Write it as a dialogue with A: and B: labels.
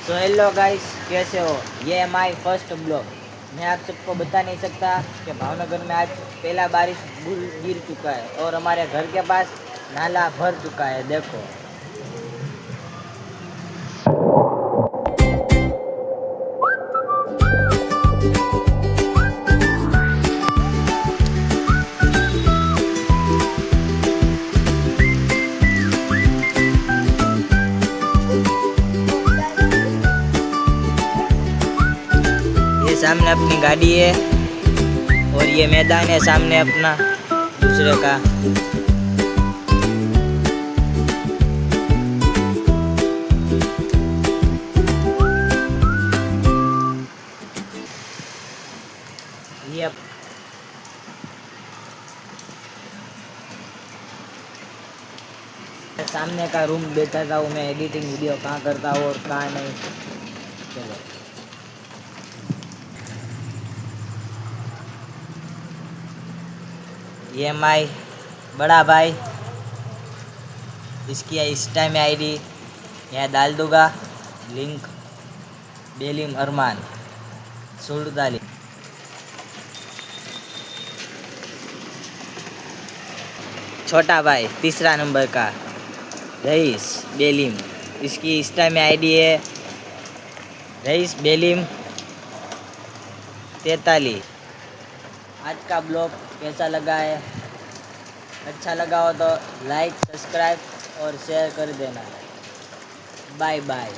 A: So hello guys, कैसे हो। ये है माई फर्स्ट ब्लॉग। मैं आप सबको बता नहीं सकता कि भावनगर में आज पहला बारिश गिर चुका है और हमारे घर के पास नाला भर चुका है। देखो, ये सामने अपनी गाड़ी है और ये मैदान है सामने अपना दूसरे का। ये सामने का रूम बैठा था हूँ मैं, एडिटिंग वीडियो कहाँ करता हूँ और कहाँ नहीं। चलो, ये माई बड़ा भाई, इसकी इस टाइम आईडी यहाँ डाल दूंगा, लिंक बेलिम अरमान 47। छोटा भाई तीसरा नंबर का रईस बेलिम, इसकी इंस्टा में आईडी है रईस बेलिम 43। आज का ब्लॉग कैसा लगा है? अच्छा लगा हो तो लाइक, सब्सक्राइब और शेयर कर देना। Bye bye.